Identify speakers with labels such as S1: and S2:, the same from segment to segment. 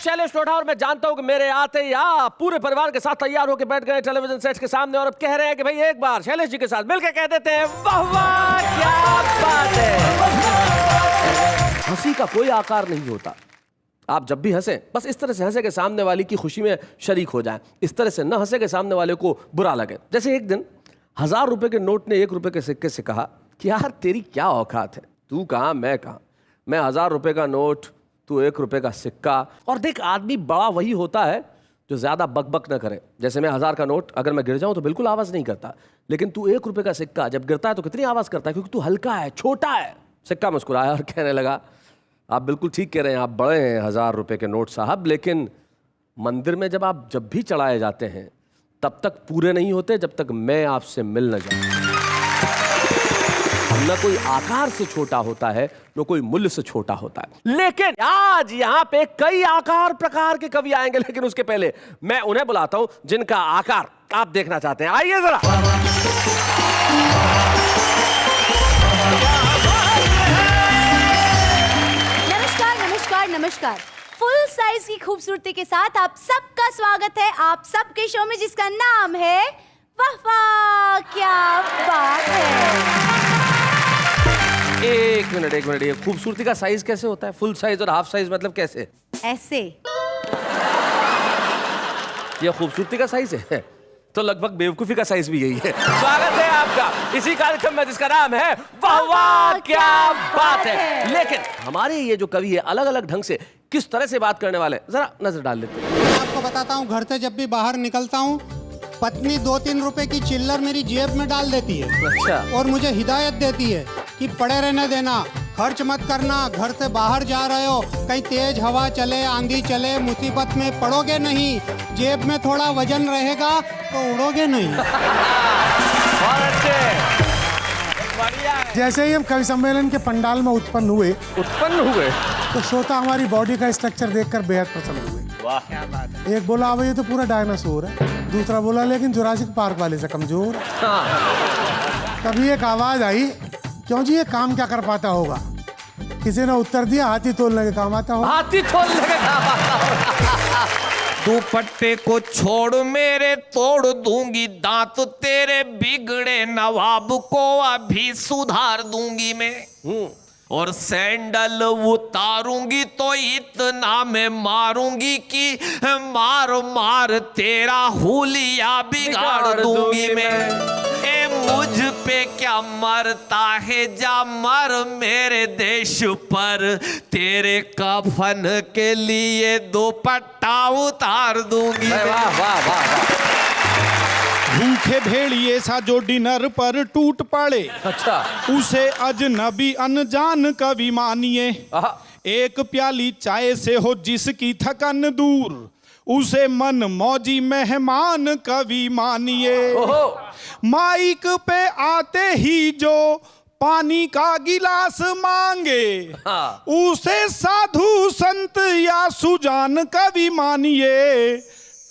S1: शैलेश लोढ़ा और मैं जानता हूं कि मेरे आते ही आप पूरे परिवार के साथ तैयार होकर बैठ गए टेलीविजन सेट के सामने और अब कह रहे हैं कि भाई एक बार शैलेश जी के साथ मिलकर कह देते हैं वाह वाह क्या बात है। हंसी का कोई आकार नहीं होता। आप जब भी हंसें बस इस तरह से हंसे कि सामने वाले की खुशी में शरीक हो जाए, इस तरह से न हंसे कि सामने वाले को बुरा लगे। जैसे एक दिन 1000 रुपए के नोट ने 1 रुपए के सिक्के से कहा कि यार तेरी क्या औकात है, तू कहाँ मैं कहाँ, मैं 1000 रुपए का नोट तू 1 रुपए का सिक्का। और देख आदमी बड़ा वही होता है जो ज्यादा बकबक न करे। जैसे मैं 1000 का नोट अगर मैं गिर जाऊं तो बिल्कुल आवाज नहीं करता, लेकिन तू 1 रुपए का सिक्का जब गिरता है तो कितनी आवाज करता है, क्योंकि तू हल्का है, छोटा है। सिक्का मुस्कुराया और कहने लगा आप बिल्कुल ठीक कह रहे हैं, आप बड़े हैं 1000 रुपए के नोट साहब, लेकिन मंदिर में जब भी चढ़ाए जाते हैं तब तक पूरे नहीं होते जब तक मैं आपसे मिल न जाऊं। न कोई आकार से छोटा होता है न कोई मूल्य से छोटा होता है। लेकिन आज यहां पे कई आकार प्रकार के कवि आएंगे, लेकिन उसके पहले मैं उन्हें बुलाता हूं जिनका आकार आप देखना चाहते हैं। आइए जरा।
S2: नमस्कार। फुल साइज की खूबसूरती के साथ आप सबका स्वागत है आप सबके शो में जिसका नाम है वाह वाह क्या बात है।
S1: एक मिनट ये खूबसूरती का साइज कैसे होता है? फुल साइज और हाफ साइज मतलब कैसे?
S2: ऐसे।
S1: ये खूबसूरती का साइज है तो लगभग बेवकूफी का साइज भी यही है। स्वागत है आपका इसी कार्यक्रम में जिसका नाम है वाह वाह क्या बात है। लेकिन हमारे ये जो कवि है अलग अलग ढंग से किस तरह से बात करने वाले जरा नजर डाल लेते हैं।
S3: मैं आपको बताता हूँ, घर से जब भी बाहर निकलता हूँ पत्नी 2-3 रुपए की चिल्लर मेरी जेब में डाल देती है।
S1: अच्छा।
S3: और मुझे हिदायत देती है कि पड़े रहने देना, खर्च मत करना, घर से बाहर जा रहे हो, कहीं तेज हवा चले, आंधी चले, मुसीबत में पड़ोगे नहीं, जेब में थोड़ा वजन रहेगा तो उड़ोगे नहीं।
S4: जैसे ही हम कवि सम्मेलन के पंडाल में उत्पन्न हुए तो श्रोता हमारी बॉडी का स्ट्रक्चर देखकर बेहद प्रसन्न हुए।
S1: वाह क्या बात है।
S4: एक बोला अब ये तो पूरा डायनासोर है, दूसरा बोला लेकिन जुरासिक पार्क वाले से कमजोर। तभी एक आवाज आई, क्यों जी ये काम क्या कर पाता होगा? किसी ने उत्तर दिया हाथी तोलने के काम आता होगा।
S1: हाथी तोलने के काम आता होगा।
S5: दुपट्टे को छोड़ मेरे तोड़ दूंगी दांत तेरे बिगड़े नवाब को अभी सुधार दूंगी मैं। और सैंडल उतारूंगी तो इतना मैं मारूंगी कि मार मार तेरा हुलिया बिगाड़ दूंगी मैं। मुझ पे क्या मरता है जा मर मेरे देश पर, तेरे कफन के लिए दुपट्टा उतार दूंगी।
S1: वाह वाह वाह।
S6: भूखे भेड़िए सा जो डिनर पर टूट पड़े,
S1: अच्छा,
S6: उसे अजनबी अनजान कवि मानिए। एक प्याली चाय से हो जिसकी थकन दूर, उसे मन मौजी मेहमान कवि मानिए। माइक पे आते ही जो पानी का गिलास मांगे, उसे साधु संत या सुजान कवि मानिए।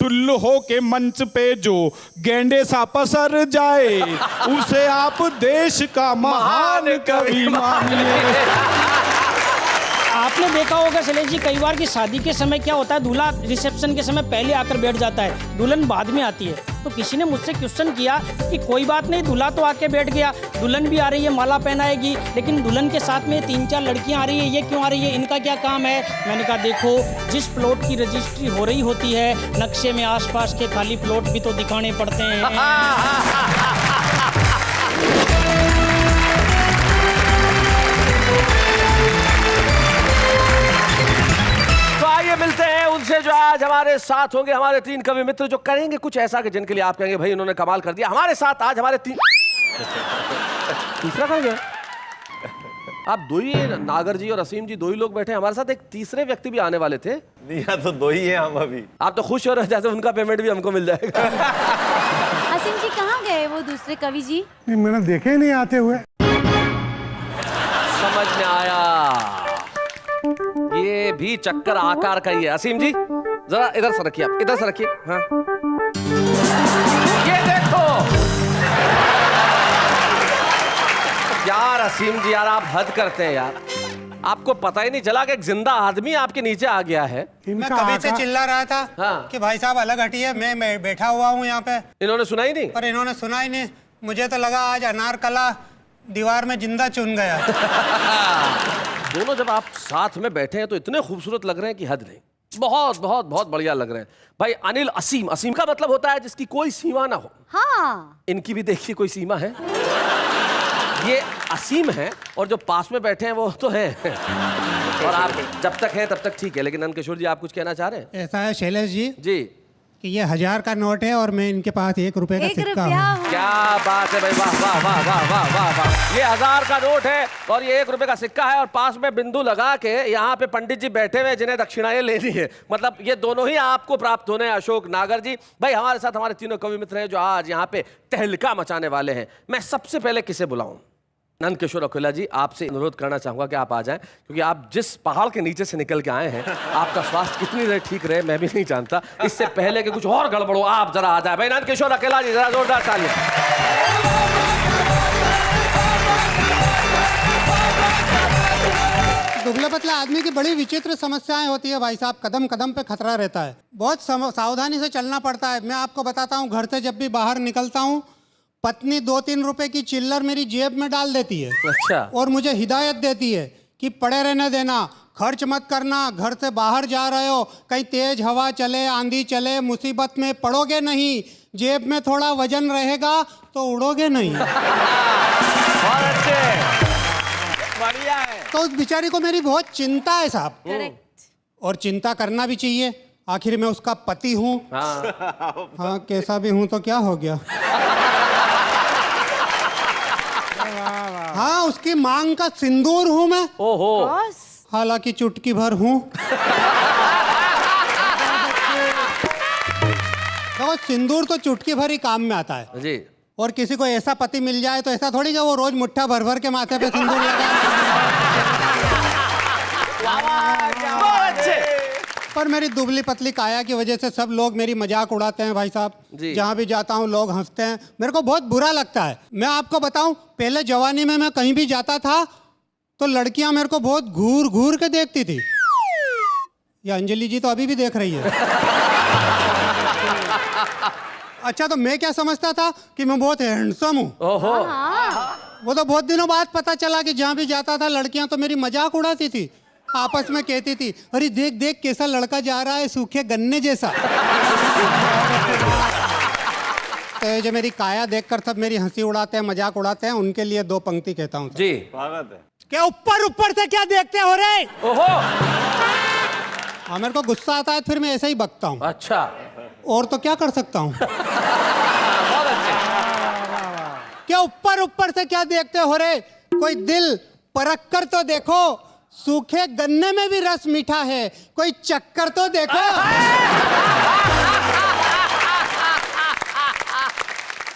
S6: टुल्लू हो के मंच पे जो गेंडे सा पसर जाए, उसे आप देश का महान कवि मानिए।
S7: आपने देखा होगा शैलेश जी कई बार कि शादी के समय क्या होता है, दूल्हा रिसेप्शन के समय पहले आकर बैठ जाता है, दुल्हन बाद में आती है। तो किसी ने मुझसे क्वेश्चन किया कि कोई बात नहीं, दूल्हा तो आके बैठ गया, दुल्हन भी आ रही है, माला पहनाएगी, लेकिन दुल्हन के साथ में 3-4 लड़कियां आ रही है, ये क्यों आ रही है, इनका क्या काम है? मैंने कहा देखो, जिस प्लॉट की रजिस्ट्री हो रही होती है, नक्शे में आसपास के खाली प्लॉट भी तो दिखाने पड़ते हैं।
S1: मिलते हैं उनसे जो आज हमारे साथ होंगे, हमारे 3 कवि मित्र जो करेंगे कुछ ऐसा कि जिनके लिए आप कहेंगे भाई इन्होंने कमाल कर दिया। हमारे साथ आज हमारे तीसरा कहाँ गया? आप 2 ही, नागर जी और असीम जी 2 ही लोग बैठे हैं। हमारे साथ एक तीसरे व्यक्ति भी आने वाले थे।
S8: नहीं यार, तो 2 ही हैं हम अभी।
S1: आप तो खुश हो रहे जैसे उनका पेमेंट भी हमको मिल जाएगा।
S2: असीम जी कहाँ गए वो दूसरे कवि जी?
S4: नहीं, मैंने देखे ही नहीं आते हुए।
S1: समझ में आया, ये भी चक्कर आकार का ही है। असीम जी जरा इधर से रखिए, आप इधर से रखिए। हाँ, ये देखो यार असीम जी, यार आप हद करते हैं यार। आपको पता ही नहीं चला कि एक जिंदा आदमी आपके नीचे आ गया है।
S3: मैं
S4: इनका
S3: कभी से
S4: आका-
S3: चिल्ला रहा था
S1: हाँ।
S3: कि भाई साहब अलग हटिए, मैं बैठा हुआ हूँ यहाँ पे,
S1: इन्होंने सुना ही नहीं।
S3: पर इन्होंने सुना ही नहीं। मुझे तो लगा आज अनारकला दीवार में जिंदा चुन गया।
S1: दोनों जब आप साथ में बैठे हैं तो इतने खूबसूरत लग रहे हैं कि हद नहीं। बहुत बहुत बहुत बढ़िया लग रहे हैं भाई। अनिल असीम, असीम का मतलब होता है जिसकी कोई सीमा ना हो।
S2: हाँ,
S1: इनकी भी देखिए कोई सीमा है। ये असीम है और जो पास में बैठे हैं वो तो है। और आप जब तक हैं तब तक ठीक है, लेकिन नंदकिशोर जी आप कुछ कहना चाह रहे हैं?
S3: ऐसा है शैलेश जी
S1: जी,
S3: कि ये 1000 का नोट है और मैं इनके पास 1 रुपए का
S2: 1
S3: सिक्का
S2: रुपया
S3: हूँ।
S1: क्या बात है भाई, वाह वाह वाह वाह वाह वाह वाह। ये 1000 का नोट है और ये 1 रुपए का सिक्का है और पास में बिंदु लगा के यहाँ पे पंडित जी बैठे हुए जिन्हें दक्षिणाएं लेनी है। मतलब ये दोनों ही आपको प्राप्त होने हैं। अशोक नागर जी भाई हमारे साथ हमारे तीनों कवि मित्र हैं जो आज यहाँ पे तहलका मचाने वाले हैं। मैं सबसे पहले किसे बुलाऊं? नंदकिशोर अकेला जी, आपसे अनुरोध करना चाहूंगा कि आप आ जाएं, क्योंकि आप जिस पहाड़ के नीचे से निकल के आए हैं, आपका स्वास्थ्य कितनी देर ठीक रहे मैं भी नहीं जानता। इससे पहले कि कुछ और गड़बड़ हो आप जरा आ जाए। भाई नंदकिशोर अकेला जी जरा जोरदार तालियां।
S3: दुबले पतले आदमी की बड़ी विचित्र समस्याएं होती है भाई साहब। कदम कदम पे खतरा रहता है, बहुत सावधानी से चलना पड़ता है। मैं आपको बताता हूँ, घर से जब भी बाहर निकलता हूँ, पत्नी 2-3 रुपए की चिल्लर मेरी जेब में डाल देती है।
S1: अच्छा।
S3: और मुझे हिदायत देती है कि पड़े रहने देना, खर्च मत करना, घर से बाहर जा रहे हो, कहीं तेज हवा चले, आंधी चले, मुसीबत में पड़ोगे नहीं, जेब में थोड़ा वजन रहेगा तो उड़ोगे नहीं।
S1: बहुत अच्छे, बढ़िया है।
S3: तो उस बेचारी को मेरी बहुत चिंता है साहब,
S2: करेक्ट।
S3: और चिंता करना भी चाहिए, आखिर मैं उसका पति हूँ।
S1: हाँ,
S3: हाँ, कैसा भी हूँ तो क्या हो गया। हाँ, उसकी मांग का सिंदूर हूँ मैं,
S1: ओहो,
S2: बॉस,
S3: हालांकि चुटकी भर हूँ। देखो, सिंदूर तो चुटकी भर ही काम में आता है।
S1: जी,
S3: और किसी को ऐसा पति मिल जाए तो ऐसा थोड़ी कि वो रोज मुट्ठा भर भर के माथे पे सिंदूर लगाए। पर मेरी दुबली पतली काया की वजह से सब लोग मेरी मजाक उड़ाते हैं भाई साहब।
S1: जी।
S3: जहाँ भी जाता हूँ लोग हंसते हैं, मेरे को बहुत बुरा लगता है। मैं आपको बताऊं, पहले जवानी में मैं कहीं भी जाता था तो लड़कियां मेरे को बहुत घूर घूर के देखती थी। ये अंजलि जी तो अभी भी देख रही है। अच्छा, तो मैं क्या समझता था कि मैं बहुत हैंडसम हूँ।
S1: ओहो,
S3: वो तो बहुत दिनों बाद पता चला कि जहाँ भी जाता था लड़कियां तो मेरी मजाक उड़ाती थी, आपस में कहती थी, अरे देख देख कैसा लड़का जा रहा है, सूखे गन्ने जैसा। तो ये जो मेरी काया देखकर सब मेरी हंसी उड़ाते हैं, मजाक उड़ाते हैं, उनके लिए 2 पंक्ति कहता हूँ।
S1: जी,
S8: स्वागत है।
S3: क्या ऊपर ऊपर से क्या देखते हो रे?
S1: ओहो,
S3: हाँ, मेरे को गुस्सा आता है फिर मैं ऐसे ही बकता हूँ,
S1: अच्छा,
S3: और तो क्या कर सकता हूँ।
S1: बहुत अच्छे।
S3: क्या ऊपर ऊपर से क्या देखते हो रे? कोई दिल परख कर तो देखो, सूखे गन्ने में भी रस मीठा है, कोई चक्कर तो देखो।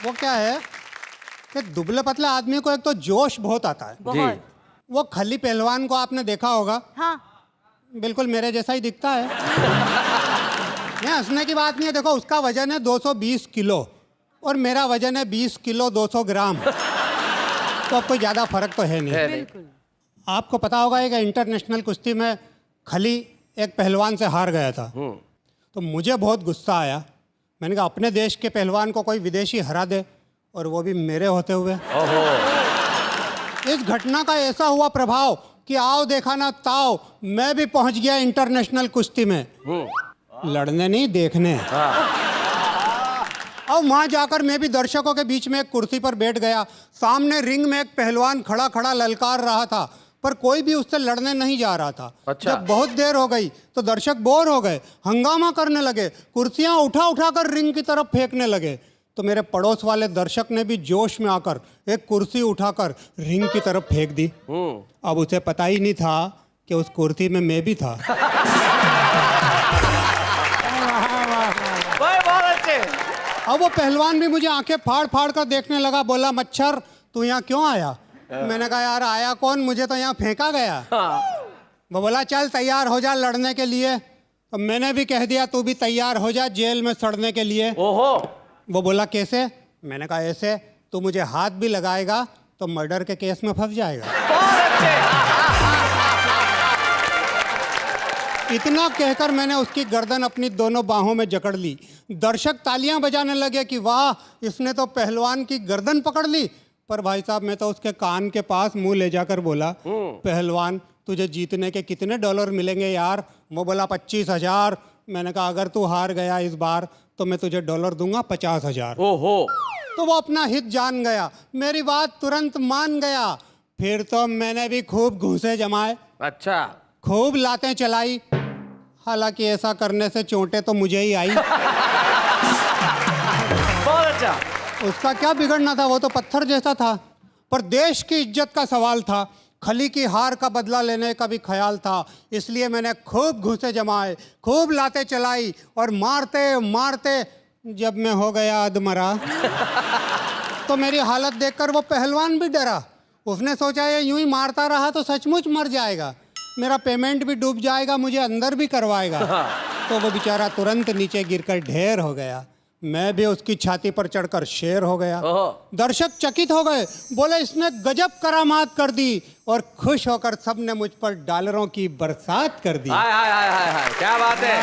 S3: वो क्या है कि दुबले पतले आदमी को एक तो जोश बहुत आता है।
S2: बहुत।
S3: वो खली पहलवान को आपने देखा होगा,
S2: हाँ,
S3: बिल्कुल मेरे जैसा ही दिखता है। ये हंसने की बात नहीं है। देखो, उसका वजन है 220 किलो और मेरा वजन है 20 किलो 200 ग्राम। तो अब कोई ज़्यादा फर्क तो है नहीं।
S2: बिल्कुल।
S3: आपको पता होगा एक इंटरनेशनल कुश्ती में खली एक पहलवान से हार गया था। तो मुझे बहुत गुस्सा आया। मैंने कहा अपने देश के पहलवान को कोई विदेशी हरा दे, और वो भी मेरे होते हुए।
S1: ओहो,
S3: इस घटना का ऐसा हुआ प्रभाव कि आओ देखा ना ताओ, मैं भी पहुंच गया इंटरनेशनल कुश्ती में। लड़ने नहीं, देखने। और वहां जाकर मैं भी दर्शकों के बीच में एक कुर्सी पर बैठ गया। सामने रिंग में एक पहलवान खड़ा खड़ा ललकार रहा था, पर कोई भी उससे लड़ने नहीं जा रहा था।
S1: अच्छा।
S3: जब बहुत देर हो गई तो दर्शक बोर हो गए, हंगामा करने लगे, कुर्सियां उठा उठा कर रिंग की तरफ फेंकने लगे। तो मेरे पड़ोस वाले दर्शक ने भी जोश में आकर एक कुर्सी उठाकर रिंग की तरफ फेंक दी। अब उसे पता ही नहीं था कि उस कुर्सी में मैं भी था।
S1: बहुत अच्छे।
S3: अब वो पहलवान भी मुझे आंखें फाड़ फाड़ कर देखने लगा। बोला, मच्छर तू यहाँ क्यों आया? मैंने कहा, यार आया कौन, मुझे तो यहाँ फेंका गया। वो बोला, चल तैयार हो जा लड़ने के लिए। तो मैंने भी कह दिया, तू भी तैयार हो जा जेल में सड़ने के लिए।
S1: ओहो,
S3: वो बोला, कैसे? मैंने कहा, ऐसे, तू मुझे हाथ भी लगाएगा तो मर्डर के केस में फंस जाएगा।
S1: बहुत अच्छे।
S3: इतना कहकर मैंने उसकी गर्दन अपनी दोनों बाहों में जकड़ ली। दर्शक तालियां बजाने लगे कि वाह, इसने तो पहलवान की गर्दन पकड़ ली। पर भाई साहब, मैं तो उसके कान के पास मुंह ले जाकर बोला, पहलवान तुझे जीतने के कितने डॉलर मिलेंगे यार? वो बोला 25,000। मैंने कहा अगर तू हार गया इस बार तो मैं तुझे डॉलर दूंगा 50,000।
S1: ओहो।
S3: तो वो अपना हित जान गया, मेरी बात तुरंत मान गया। फिर तो मैंने भी खूब घूंसे जमाए,
S1: अच्छा।
S3: खूब लातें चलाई। हालांकि ऐसा करने से चोटें तो मुझे ही आई।
S1: बहुत अच्छा।
S3: उसका क्या बिगड़ना था, वो तो पत्थर जैसा था। पर देश की इज्जत का सवाल था, खली की हार का बदला लेने का भी ख्याल था। इसलिए मैंने खूब घूंसे जमाए, खूब लातें चलाई और मारते मारते जब मैं हो गया अधमरा तो मेरी हालत देखकर वो पहलवान भी डरा। उसने सोचा ये यूं ही मारता रहा तो सचमुच मर जाएगा, मेरा पेमेंट भी डूब जाएगा, मुझे अंदर भी करवाएगा। तो वो बेचारा तुरंत नीचे गिरकर ढेर हो गया। मैं भी उसकी छाती पर चढ़कर शेर हो गया। दर्शक चकित हो गए, बोले इसने गजब करामात कर दी। और खुश होकर सबने मुझ पर डॉलरों की बरसात कर दी।
S1: हाय हाय हाय हाय हाय, क्या बात है।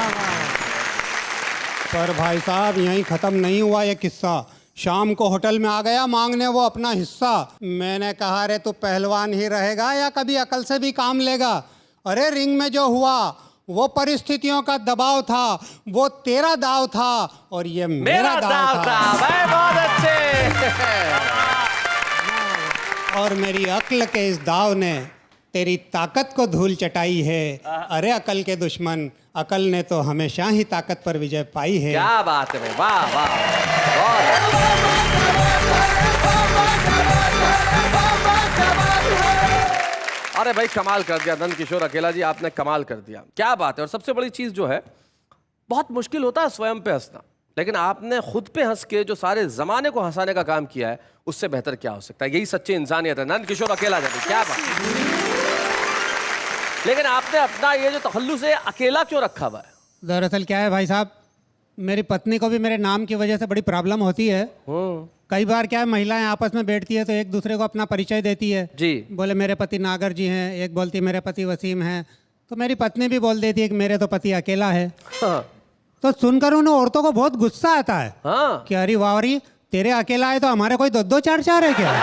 S3: पर भाई साहब, यहीं खत्म नहीं हुआ ये किस्सा। शाम को होटल में आ गया मांगने वो अपना हिस्सा। मैंने कहा अरे तू पहलवान ही रहेगा या कभी अकल से भी काम लेगा? अरे रिंग में जो हुआ वो परिस्थितियों का दबाव था, वो तेरा दाव था और ये मेरा दाव था।
S1: भाई बहुत अच्छे।
S3: और मेरी अक्ल के इस दाव ने तेरी ताकत को धूल चटाई है। अरे अकल के दुश्मन, अकल ने तो हमेशा ही ताकत पर विजय पाई है।
S1: क्या बात है भाई, वाह वाह, बहुत। अरे भाई कमाल कर दिया नंद किशोर अकेला जी, आपने कमाल कर दिया, क्या बात है। और सबसे बड़ी चीज जो है, बहुत मुश्किल होता है स्वयं पे हंसना, लेकिन आपने खुद पे हंस के जो सारे जमाने को हंसाने का काम किया है, उससे बेहतर क्या हो सकता है। यही सच्ची इंसानियत है। नंद किशोर अकेला जी, क्या बात है। लेकिन आपने अपना ये जो तखल्लुस है अकेला क्यों रखा हुआ है?
S3: दरअसल क्या है भाई साहब, मेरी पत्नी को भी मेरे नाम की वजह से बड़ी प्रॉब्लम होती है। कई बार क्या है, महिलाएं आपस में बैठती है तो एक दूसरे को अपना परिचय देती है
S1: जी।
S3: बोले मेरे पति नागर जी हैं, एक बोलती मेरे पति वसीम हैं। तो मेरी पत्नी भी बोल देती है कि मेरे तो पति अकेला है।
S1: हाँ।
S3: तो सुनकर उन औरतों को बहुत गुस्सा आता है।
S1: हाँ।
S3: कि अरे वावरी, तेरे अकेला है तो हमारे कोई दो दो चार चार है क्या?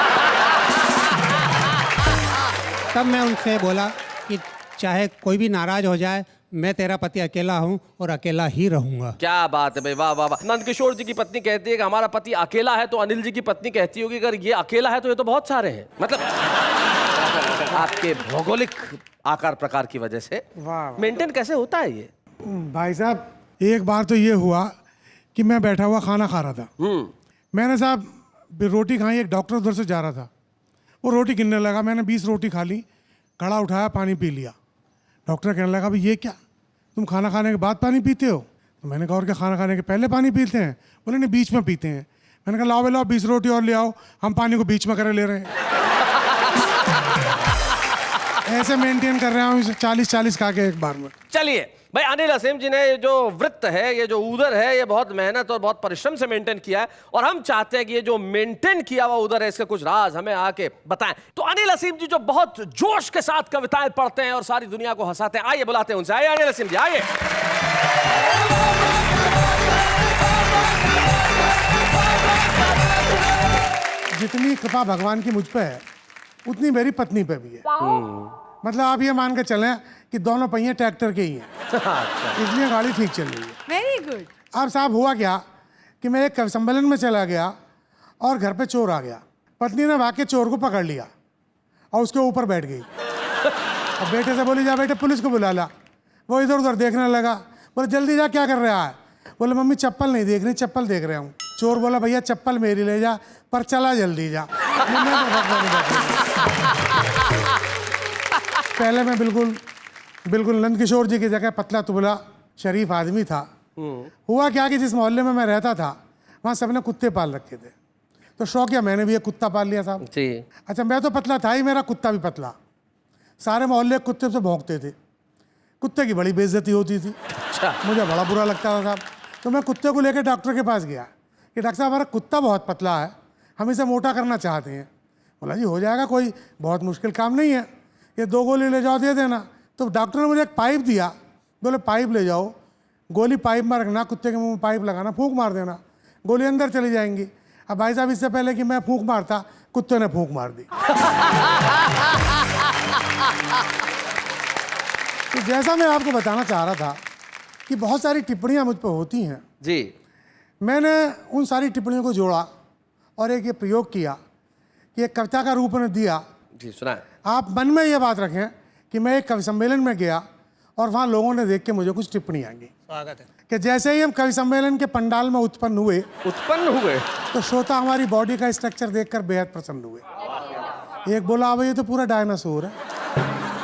S3: तब मैं उनसे बोला कि चाहे कोई भी नाराज हो जाए, मैं तेरा पति अकेला हूँ और अकेला ही रहूंगा।
S1: क्या बात है भाई, वाह वाह वाह। नंद किशोर जी की पत्नी कहती है कि हमारा पति अकेला है, तो अनिल जी की पत्नी कहती होगी अगर ये अकेला है तो ये तो बहुत सारे हैं। मतलब आपके भौगोलिक आकार प्रकार की वजह से मेंटेन कैसे होता है ये?
S4: भाई साहब, एक बार तो ये हुआ कि मैं बैठा हुआ खाना खा रहा था। मैंने साहब रोटी खाई, एक डॉक्टर उधर से जा रहा था, वो रोटी गिनने लगा। मैंने 20 रोटी खा ली, घड़ा उठाया, पानी पी लिया। डॉक्टर कहने लगा भाई ये क्या, तुम खाना खाने के बाद पानी पीते हो? तो मैंने कहा और क्या, खाना खाने के पहले पानी पीते हैं? बोले नहीं, बीच में पीते हैं। मैंने कहा लाओ भाई लाओ, 20 रोटी और ले आओ, हम पानी को बीच में करे ले रहे हैं। ऐसे मेंटेन कर रहा हूँ 40-40 खा के एक बार में।
S1: चलिए भाई, अनिल असीम जी ने ये जो वृत्त है, ये जो उदर है, ये बहुत मेहनत और बहुत परिश्रम से मेंटेन किया है, और हम चाहते हैं कि ये जो मेंटेन किया हुआ उदर है, इसके कुछ राज हमें आके बताएं। तो अनिल असीम जी जो बहुत जोश के साथ कविताएं पढ़ते हैं और सारी दुनिया को हंसाते हैं, आइए बुलाते हैं उनसे। आइए अनिल असीम जी, आइए।
S4: जितनी कृपा भगवान की मुझ पे है, उतनी मेरी पत्नी पे भी है। मतलब आप ये मान के चलें कि दोनों पहिए ट्रैक्टर के ही हैं। इसलिए गाड़ी ठीक चल रही है।
S2: Very good.
S4: अब साहब हुआ क्या कि मैं एक कवि सम्मेलन में चला गया और घर पे चोर आ गया। पत्नी ने भाग के चोर को पकड़ लिया और उसके ऊपर बैठ गई। अब बेटे से बोली जा बेटे पुलिस को बुला ला। वो इधर उधर देखने लगा, बोले जल्दी जा, क्या कर रहा है? बोले मम्मी चप्पल नहीं देख रही, चप्पल देख रहा हूँ। चोर बोला भैया चप्पल मेरी ले जा, पर चला जल्दी जा। पहले मैं बिल्कुल नंद किशोर जी की जगह पतला तुबला शरीफ आदमी था। हुआ क्या कि जिस मोहल्ले में मैं रहता था, वहाँ सबने कुत्ते पाल रखे थे, तो शौक किया मैंने भी एक कुत्ता पाल लिया साहब। अच्छा, मैं तो पतला था ही, मेरा कुत्ता भी पतला। सारे मोहल्ले कुत्ते से भौंकते थे, कुत्ते की बड़ी बेइज्जती होती थी। मुझे बड़ा बुरा लगता था साहब। तो मैं कुत्ते को लेकर डॉक्टर के पास गया कि डॉक्टर साहब हमारा कुत्ता बहुत पतला है, हम इसे मोटा करना चाहते हैं। बोला जी हो जाएगा, कोई बहुत मुश्किल काम नहीं है, ये 2 गोली ले जाओ दे देना। तो डॉक्टर ने मुझे एक पाइप दिया, बोले पाइप ले जाओ, गोली पाइप में रखना, कुत्ते के मुंह में पाइप लगाना, फूंक मार देना, गोली अंदर चली जाएंगी। अब भाई साहब इससे पहले कि मैं फूंक मारता, कुत्ते ने फूंक मार दी। तो जैसा मैं आपको बताना चाह रहा था कि बहुत सारी टिप्पणियां मुझ पर होती हैं,
S1: जी
S4: मैंने उन सारी टिप्पणियों को जोड़ा और एक ये प्रयोग किया कि एक कविता का रूप उन्हें दिया।
S1: जी सुनाए।
S4: आप मन में ये बात रखें कि मैं एक कवि सम्मेलन में गया और वहाँ लोगों ने देख के मुझे कुछ टिप्पणियाँ की। स्वागत है कि जैसे ही हम कवि सम्मेलन के पंडाल में उत्पन्न हुए तो श्रोता हमारी बॉडी का स्ट्रक्चर देखकर बेहद प्रसन्न हुए। एक बोला अब ये तो पूरा डायनासोर है,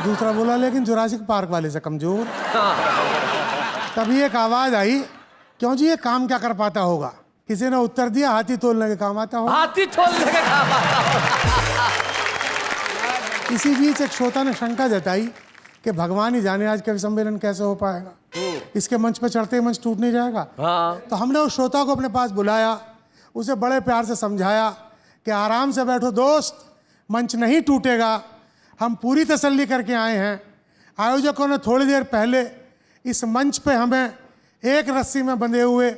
S4: दूसरा बोला लेकिन जुरासिक पार्क वाले से कमजोर। तभी एक आवाज आई, क्यों जी ये काम क्या कर पाता होगा? किसी ने उत्तर दिया, हाथी तोलने के काम आता होगा।
S1: हाथी तोलने के काम आता होगा।
S4: इसी बीच एक श्रोता ने शंका जताई कि भगवान ही जाने आज कवि सम्मेलन कैसे हो पाएगा, इसके मंच पे चढ़ते ही मंच टूट नहीं जाएगा।
S1: हाँ।
S4: तो हमने उस श्रोता को अपने पास बुलाया, उसे बड़े प्यार से समझाया कि आराम से बैठो दोस्त, मंच नहीं टूटेगा, हम पूरी तसल्ली करके आए हैं। आयोजकों ने थोड़ी देर पहले इस मंच पे हमें एक रस्सी में बंधे हुए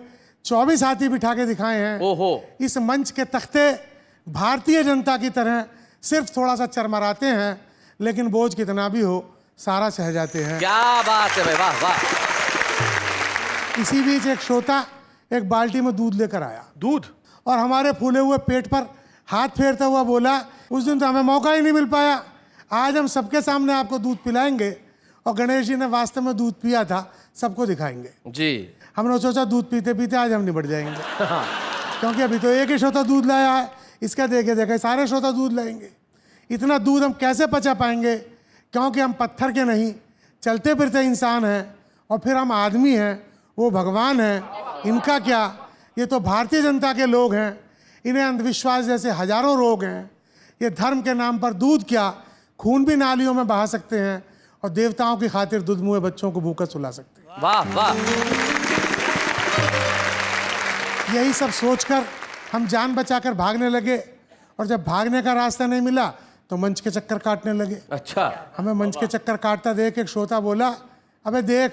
S4: 24 हाथी बिठा के दिखाए हैं।
S1: ओहो।
S4: इस मंच के तख्ते भारतीय जनता की तरह सिर्फ थोड़ा सा चरमराते हैं, लेकिन बोझ कितना भी हो सारा सह जाते हैं।
S1: क्या बात है भाई, वाह वाह।
S4: इसी बीच एक श्रोता एक बाल्टी में दूध लेकर आया,
S1: दूध,
S4: और हमारे फूले हुए पेट पर हाथ फेरता हुआ बोला, उस दिन तो हमें मौका ही नहीं मिल पाया, आज हम सबके सामने आपको दूध पिलाएंगे। और गणेश जी ने वास्तव में दूध पिया था, सबको दिखाएंगे।
S1: जी
S4: हमने सोचा दूध पीते पीते आज हम निबट जाएंगे, क्योंकि अभी तो एक ही श्रोता दूध लाया है, इसका देखे देखे सारे श्रोता दूध लाएंगे। इतना दूध हम कैसे पचा पाएंगे, क्योंकि हम पत्थर के नहीं चलते फिरते इंसान हैं, और फिर हम आदमी हैं, वो भगवान हैं। इनका क्या, ये तो भारतीय जनता के लोग हैं, इन्हें अंधविश्वास जैसे हजारों रोग हैं। ये धर्म के नाम पर दूध क्या, खून भी नालियों में बहा सकते हैं, और देवताओं की खातिर दूध मुँहे बच्चों को भूखा सुला सकते हैं।
S1: वाह वाह।
S4: यही सब सोचकर हम जान बचाकर भागने लगे, और जब भागने का रास्ता नहीं मिला तो मंच के चक्कर काटने लगे।
S1: अच्छा।
S4: हमें मंच के चक्कर काटता देख एक श्रोता बोला, अबे देख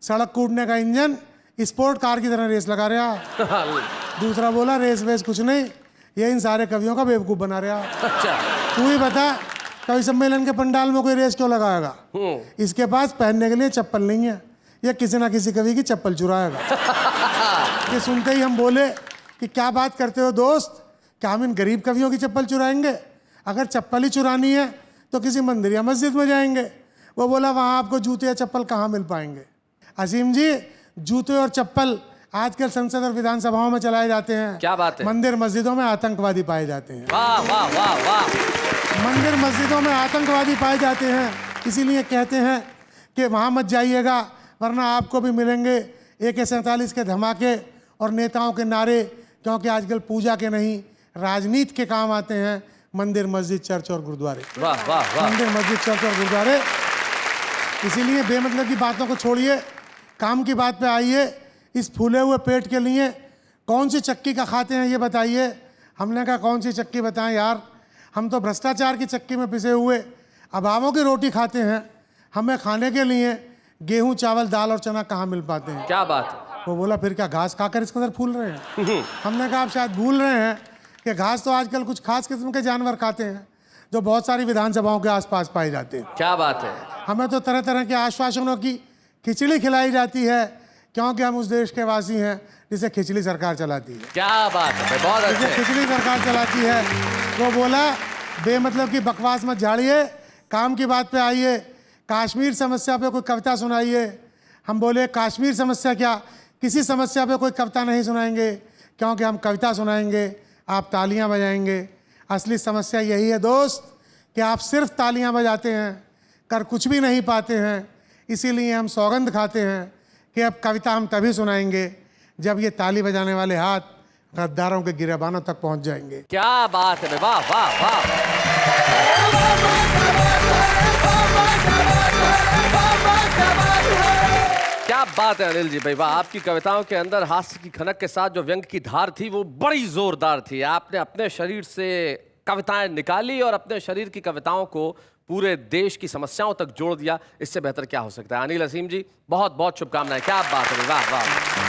S4: सड़क कूदने का इंजन स्पोर्ट कार की तरह रेस लगा रहा है। दूसरा बोला रेस वेस कुछ नहीं, ये इन सारे कवियों का बेवकूफ़ बना रहा।
S1: अच्छा।
S4: तू ही बता, कवि सम्मेलन के पंडाल में कोई रेस क्यों लगाएगा? इसके पास पहनने के लिए चप्पल नहीं है, ये किसी ना किसी कवि की चप्पल चुराएगा। ये सुनते ही हम बोले कि क्या बात करते हो दोस्त, क्या हम इन गरीब कवियों की चप्पल चुराएंगे? अगर चप्पल ही चुरानी है तो किसी मंदिर या मस्जिद में जाएंगे। वो बोला वहाँ आपको जूते या चप्पल कहाँ मिल पाएंगे? असीम जी, जूते और चप्पल आजकल संसद और विधानसभाओं में चलाए जाते हैं।
S1: क्या बात है?
S4: मंदिर मस्जिदों में आतंकवादी पाए जाते हैं।
S1: वाह वाह वाह वाह।
S4: मंदिर मस्जिदों में आतंकवादी पाए जाते हैं, इसीलिए कहते हैं कि वहाँ मत जाइएगा, वरना आपको भी मिलेंगे AK-47 के धमाके और नेताओं के नारे, क्योंकि आजकल पूजा के नहीं राजनीति के काम आते हैं मंदिर मस्जिद चर्च और गुरुद्वारे।
S1: वाह वाह वाह।
S4: मंदिर मस्जिद चर्च और गुरुद्वारे। इसीलिए बेमतलब की बातों को छोड़िए, काम की बात पे आइए। इस फूले हुए पेट के लिए कौन सी चक्की का खाते हैं ये बताइए। हमने कहा कौन सी चक्की बताएं यार, हम तो भ्रष्टाचार की चक्की में पिसे हुए अभावों की रोटी खाते हैं, हमें खाने के लिए गेहूं चावल दाल और चना कहाँ मिल पाते हैं?
S1: क्या बात है?
S4: वो बोला फिर क्या घास खाकर इस कदर फूल रहे हैं? हमने कहा आप शायद भूल रहे हैं कि घास तो आजकल कुछ खास किस्म के जानवर खाते हैं, जो बहुत सारी विधानसभाओं के आसपास पाए जाते हैं।
S1: क्या बात है?
S4: हमें तो तरह तरह के आश्वासनों की खिचड़ी खिलाई जाती है, क्योंकि हम उस देश के वासी हैं जिसे खिचड़ी सरकार चलाती है।
S1: क्या बात है भाई, बहुत
S4: जिसे
S1: अच्छे।
S4: खिचड़ी सरकार चलाती है। वो बोला बेमतलब की बकवास मत झाड़िए, काम की बात पे आइए, कश्मीर समस्या पे कोई कविता सुनाइए। हम बोले कश्मीर समस्या क्या, किसी समस्या पे कोई कविता नहीं सुनाएंगे, क्योंकि हम कविता सुनाएंगे, आप तालियां बजाएंगे। असली समस्या यही है दोस्त कि आप सिर्फ तालियां बजाते हैं, कर कुछ भी नहीं पाते हैं। इसीलिए हम सौगंध खाते हैं कि अब कविता हम तभी सुनाएंगे जब ये ताली बजाने वाले हाथ गद्दारों के गिरेबानों तक पहुंच जाएंगे।
S1: क्या बात है भाई, वाह वाह वाह। क्या बात है अनिल जी भाई, वाह। आपकी कविताओं के अंदर हास्य की खनक के साथ जो व्यंग की धार थी वो बड़ी जोरदार थी। आपने अपने शरीर से कविताएं निकाली और अपने शरीर की कविताओं को पूरे देश की समस्याओं तक जोड़ दिया। इससे बेहतर क्या हो सकता है। अनिल असीम जी, बहुत बहुत शुभकामनाएं। क्या बात है, वाह वाह।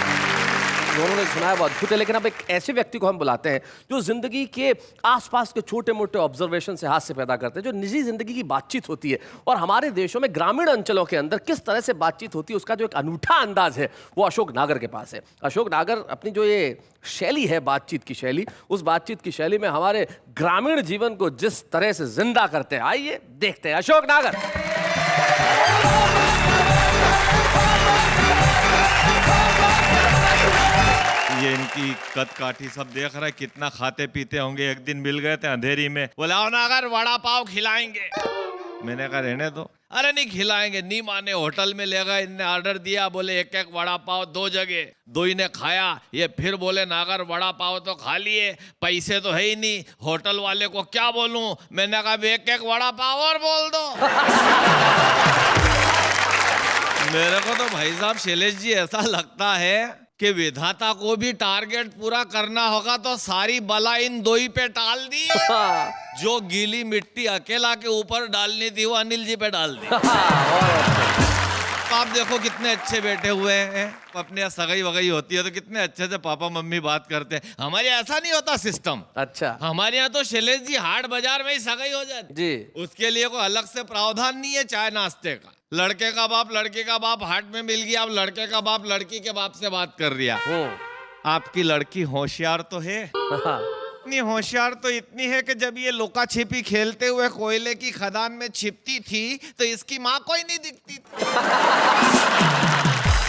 S1: उन्होंने सुनाया वो अद्भुत है। लेकिन अब एक ऐसे व्यक्ति को हम बुलाते हैं जो जिंदगी के आसपास के छोटे मोटे ऑब्जर्वेशन से हास्य पैदा करते हैं, जो निजी जिंदगी की बातचीत होती है और हमारे देशों में ग्रामीण अंचलों के अंदर किस तरह से बातचीत होती है, उसका जो एक अनूठा अंदाज है वो अशोक नागर के पास है। अशोक नागर अपनी जो ये शैली है, बातचीत की शैली, उस बातचीत की शैली में हमारे ग्रामीण जीवन को जिस तरह से जिंदा करते हैं, आइए देखते हैं अशोक नागर।
S8: ये इनकी कद काठी सब देख रहे हैं, कितना खाते पीते होंगे। एक दिन मिल गए थे अंधेरी में, बोले आओ ना अगर वड़ा पाव खिलाएंगे। मैंने कहा रहने दो। अरे नहीं खिलाएंगे, नहीं माने। होटल में ले गए, इनने ऑर्डर दिया, बोले एक एक वड़ा पाव 2 जगह। 2 ही ने खाया। ये फिर बोले नागर वड़ा पाव तो खा लिए, पैसे तो है ही नहीं, होटल वाले को क्या बोलूं। मैंने कहा एक एक वड़ा पाव और बोल दो। मेरे को तो भाई साहब शैलेश जी ऐसा लगता है कि विधाता को भी टारगेट पूरा करना होगा तो सारी बला इन 2 ही पे टाल दी। जो गीली मिट्टी अकेला के ऊपर डालनी थी वो अनिल जी पे डाल दी। तो आप देखो कितने अच्छे बैठे हुए हैं। अपने यहाँ सगाई वगाई होती है तो कितने अच्छे से पापा मम्मी बात करते हैं। हमारे यहाँ ऐसा नहीं होता सिस्टम।
S1: अच्छा,
S8: हमारे यहाँ तो शैलेश जी हाट बाजार में ही सगाई हो जाती
S1: जी।
S8: उसके लिए कोई अलग से प्रावधान नहीं है चाय नाश्ते का। लड़के का बाप लड़के का बाप हाट में मिल गया, अब लड़के का बाप लड़की के बाप से बात कर रिया। आपकी लड़की होशियार तो है। इतनी होशियार तो इतनी है कि जब ये लुका छिपी खेलते हुए कोयले की खदान में छिपती थी तो इसकी माँ कोई नहीं दिखती थी।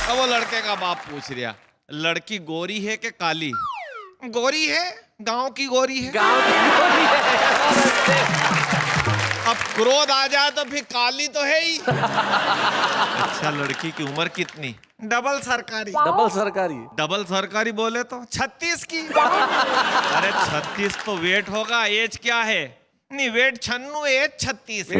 S8: अब वो लड़के का बाप पूछ रिया, लड़की गोरी है कि काली? गोरी है, गांव की गोरी है।
S1: गांव की गोरी है।
S8: अब क्रोध आ जाए तो फिर काली तो है ही। अच्छा, लड़की की उम्र कितनी? डबल सरकारी।
S1: डबल सरकारी?
S8: डबल सरकारी बोले तो 36 की। अरे 36 तो वेट होगा, एज क्या है? नहीं वेट 96, एज 36।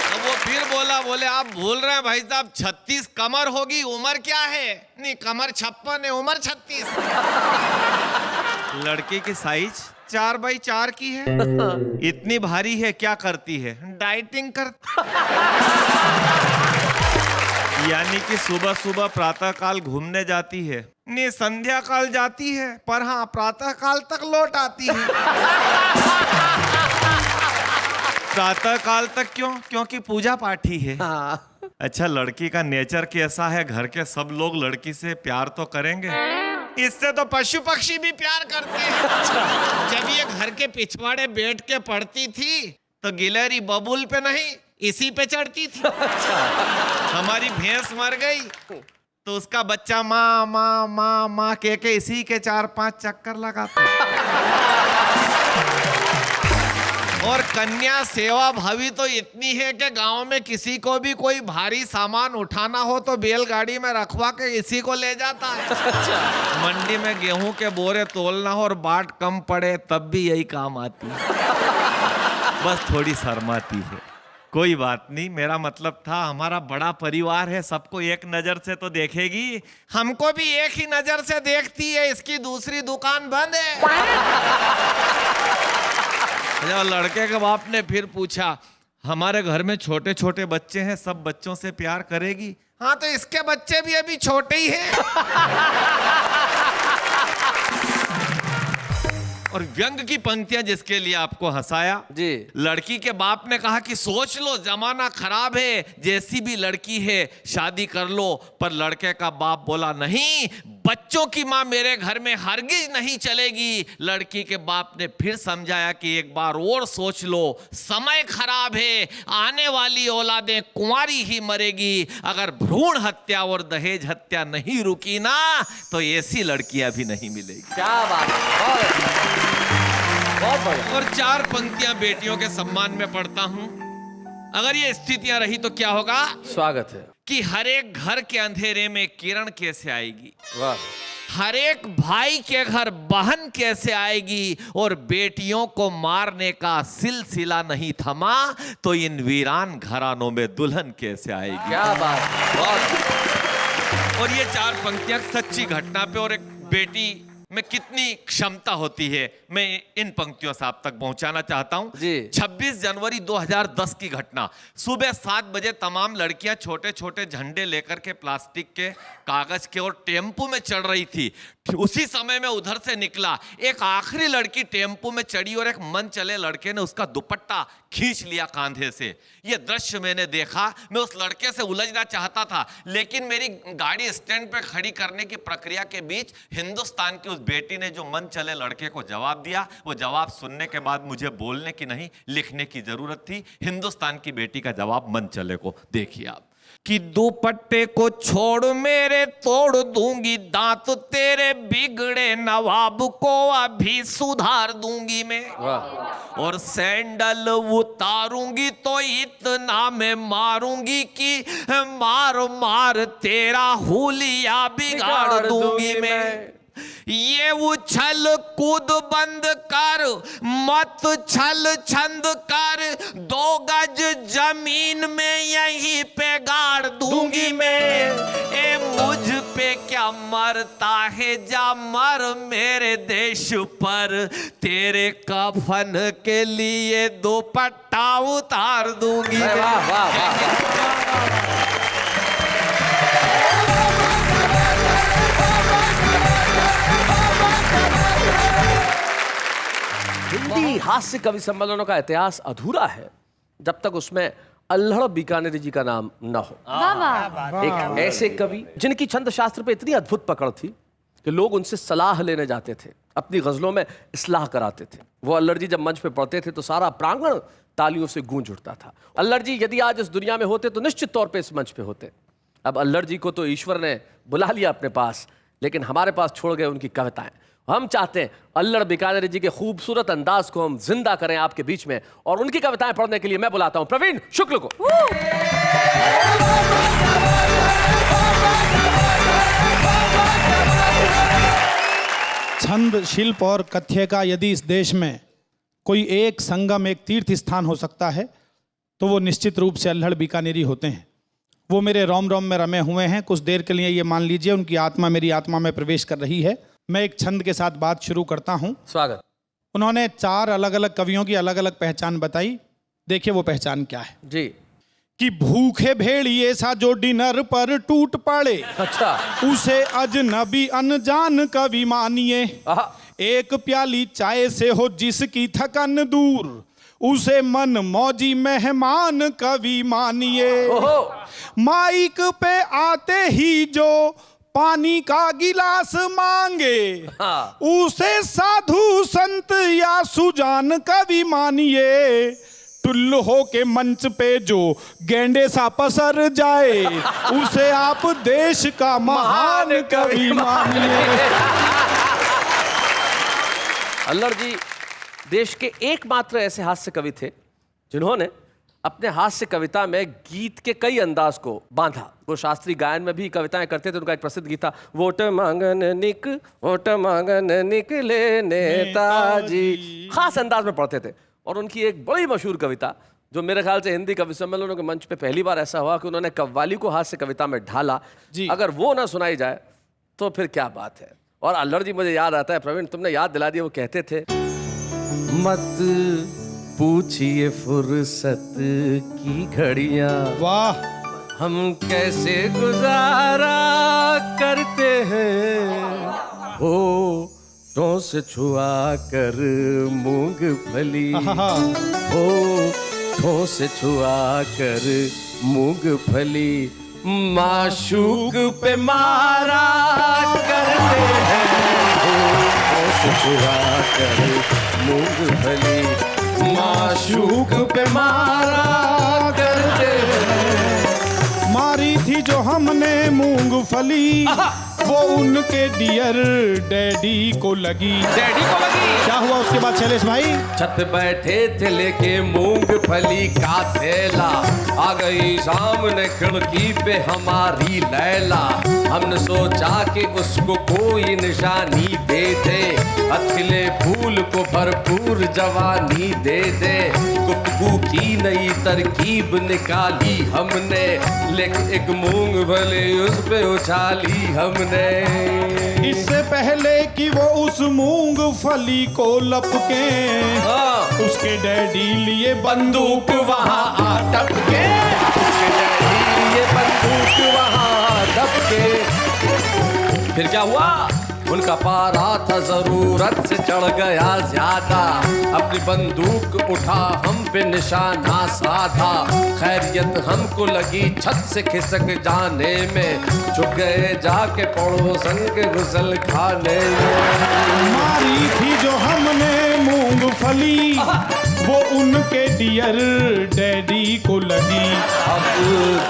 S8: अब वो फिर बोले आप भूल रहे हैं भाई साहब, 36 कमर होगी, उम्र क्या है? नहीं कमर 56 है, उम्र 36। लड़के की साइज 4x4 की है। इतनी भारी है, क्या करती है? डाइटिंग यानी कि सुबह सुबह प्रातः काल घूमने जाती है। नहीं संध्या काल जाती है, पर हाँ प्रातः काल तक लौट आती है। प्रातः काल तक क्यों? क्योंकि पूजा पाठी है। अच्छा, लड़की का नेचर कैसा है? घर के सब लोग लड़की से प्यार तो करेंगे, इससे तो पशु पक्षी भी प्यार करते हैं। जब ये घर के पिछवाड़े बैठ के पढ़ती थी तो गिलहरी बबूल पे नहीं, इसी पे चढ़ती थी। हमारी भैंस मर गई तो उसका बच्चा माँ माँ माँ माँ कह के इसी के 4-5 चक्कर लगाता। और कन्या सेवा भावी तो इतनी है कि गांव में किसी को भी कोई भारी सामान उठाना हो तो बैलगाड़ी में रखवा के इसी को ले जाता है। मंडी में गेहूं के बोरे तोलना हो और बाट कम पड़े तब भी यही काम आती है। बस थोड़ी शर्माती है। कोई बात नहीं, मेरा मतलब था हमारा बड़ा परिवार है, सबको एक नजर से तो देखेगी। हमको भी एक ही नजर से देखती है, इसकी दूसरी दुकान बंद है। जब लड़के के बाप ने फिर पूछा, हमारे घर में छोटे छोटे बच्चे हैं, सब बच्चों से प्यार करेगी? हाँ, तो इसके बच्चे भी अभी छोटे ही हैं। और व्यंग की पंक्तियां जिसके लिए आपको हंसाया
S1: जी।
S8: लड़की के बाप ने कहा कि सोच लो, जमाना खराब है, जैसी भी लड़की है शादी कर लो। पर लड़के का बाप बोला नहीं, बच्चों की माँ मेरे घर में हरगिज नहीं चलेगी। लड़की के बाप ने फिर समझाया कि एक बार और सोच लो, समय खराब है, आने वाली औलादें कुंवारी ही मरेगी। अगर भ्रूण हत्या और दहेज हत्या नहीं रुकी ना तो ऐसी लड़कियां भी नहीं मिलेगी।
S1: क्या बात है, बहुत बढ़िया।
S8: और 4 पंक्तियां बेटियों के सम्मान में पढ़ता हूं। अगर ये स्थितियां रही तो क्या होगा?
S1: स्वागत है
S8: कि हर एक घर के अंधेरे में किरण कैसे आएगी,
S1: वाह।
S8: हर एक भाई के घर बहन कैसे आएगी, और बेटियों को मारने का सिलसिला नहीं थमा तो इन वीरान घरानों में दुल्हन कैसे आएगी।
S1: क्या बात है, बहुत।
S8: और ये 4 पंक्तियां सच्ची घटना पे और एक बेटी में कितनी क्षमता होती है, मैं इन पंक्तियों से आप तक पहुंचाना चाहता हूं।
S1: जी।
S8: 26 जनवरी 2010 की घटना, सुबह 7 बजे तमाम लड़कियां छोटे छोटे झंडे लेकर के प्लास्टिक के, कागज के और टेम्पो में चढ़ रही थी। उसी समय में उधर से निकला एक आखिरी लड़की, टेम्पो में चढ़ी और एक मन चले लड़के ने उसका दुपट्टा खींच लिया कांधे से। यह दृश्य मैंने देखा। मैं उस लड़के से उलझना चाहता था, लेकिन मेरी गाड़ी स्टैंड पे खड़ी करने की प्रक्रिया के बीच हिंदुस्तान की उस बेटी ने जो मन चले लड़के को जवाब दिया, वो जवाब सुनने के बाद मुझे बोलने की नहीं, लिखने की जरूरत थी। हिंदुस्तान की बेटी का जवाब मन चले को देखिए आप।
S5: कि दुपट्टे को छोड़ मेरे तोड़ दूंगी दांत तेरे बिगड़े नवाब को अभी सुधार दूंगी मैं। और सैंडल उतारूंगी तो इतना मैं मारूंगी कि मार मार तेरा हुलिया बिगाड़ दूंगी मैं। ये उछल कूद बंद कर, मत छल छंद कर, 2 गज जमीन में यहीं पे गाड़ दूंगी मैं। ए मुझ पे क्या मरता है, जा मर मेरे देश पर, तेरे कफन के लिए दुपट्टा उतार दूंगी मैं।
S1: वाह वाह वाह। हिंदी हास्य कवि सम्मेलनों का इतिहास अधूरा है जब तक उसमें अल्हड़ बीकानेरी जी का नाम न हो।
S2: वाह वाह।
S1: एक ऐसे कवि जिनकी छंद शास्त्र पे इतनी अद्भुत पकड़ थी कि लोग उनसे सलाह लेने जाते थे, अपनी गजलों में इस्लाह कराते थे। वो अल्हड़ जी जब मंच पे पढ़ते थे तो सारा प्रांगण तालियों से गूंज उठता था। अल्हड़ जी यदि आज इस दुनिया में होते तो निश्चित तौर पे इस मंच पे होते। अब अल्हड़ जी को तो ईश्वर ने बुला लिया अपने पास, लेकिन हमारे पास छोड़ गए उनकी कविताएं। हम चाहते हैं अल्हड़ बीकानेरी जी के खूबसूरत अंदाज को हम जिंदा करें आपके बीच में, और उनकी कविताएं पढ़ने के लिए मैं बुलाता हूं प्रवीण शुक्ल को।
S6: छंद, शिल्प और कथ्य का यदि इस देश में कोई एक संगम, एक तीर्थ स्थान हो सकता है तो वो निश्चित रूप से अल्हड़ बीकानेरी होते हैं। वो मेरे रोम रोम में रमे हुए हैं। कुछ देर के लिए ये मान लीजिए उनकी आत्मा मेरी आत्मा में प्रवेश कर रही है। मैं एक छंद के साथ बात शुरू करता हूं।
S1: स्वागत।
S6: उन्होंने 4 अलग अलग कवियों की अलग अलग पहचान बताई। देखिए वो पहचान क्या है।
S1: जी।
S6: कि भूखे भेड़िए सा जो डिनर पर टूट पड़े,
S1: अच्छा।
S6: उसे अजनबी अनजान कवि मानिए। एक प्याली चाय से हो जिसकी थकन दूर, उसे मन मौजी मेहमान कवि मानिए। माइक पे आते ही जो पानी का गिलास मांगे, उसे साधु संत या सुजान कवि मानिए। टुल्लू हो के मंच पे जो गेंडे सा पसर जाए, उसे आप देश का महान कवि मानिए।
S1: अल्हड़ जी देश के एकमात्र ऐसे हास्य कवि थे जिन्होंने अपने हास्य कविता में गीत के कई अंदाज को बांधा। वो शास्त्रीय गायन में भी कविताएं करते थे। उनका एक प्रसिद्ध गीत था, वोट मांगन निकले नेताजी। खास अंदाज में पढ़ते थे। और उनकी एक बड़ी मशहूर कविता जो मेरे ख्याल से हिंदी कवि सम्मेलनों के मंच पे पहली बार ऐसा हुआ कि उन्होंने कव्वाली को हास्य कविता में ढाला। अगर वो ना सुनाई जाए तो फिर क्या बात है। और अल्हड़ जी मुझे याद आता है, प्रवीण तुमने याद दिला दिया, वो कहते थे, मत पूछिए फुर्सत की घड़ियां, वाह हम कैसे गुजारा करते हैं, होठों से छुआ कर मूंगफली, होठों से छुआ कर मूंगफली, माशूक पे मारा करते हैं, होठों से छुआ कर मूंगफली, माशूक पे मारा करते हैं।
S6: मारी थी जो हमने मूंगफली, वो उनके डियर डैडी को लगी।
S1: डैडी को लगी।
S6: क्या हुआ उसके बाद शैलेश भाई?
S1: छत पे बैठे थे लेके मूंगफली का थैला, आ गई सामने खिड़की पे हमारी लैला, हमने सोचा कि उसको कोई निशानी दे दे, अखिले फूल को भरपूर जवानी दे दे, गुफ्तगू की नई तरकीब निकाली हमने, लेकिन एक मूंगफली उस पे उछाली हमने।
S6: इससे पहले कि वो उस मूंगफली को लपके, उसके डैडी लिए बंदूक वहां आ टपके।
S1: उसके डैडी लिए बंदूक वहां टपके। फिर क्या हुआ? उनका पारा था जरूरत से चढ़ गया ज्यादा, अपनी बंदूक उठा हम पे निशाना साधा। खैरियत हमको लगी छत से खिसक जाने में, चुप गए जाके पड़ोसन के गुसल खाने में।
S6: मारी थी जो हमने मूंगफली, वो उनके डियर डैडी को लगी।
S1: अब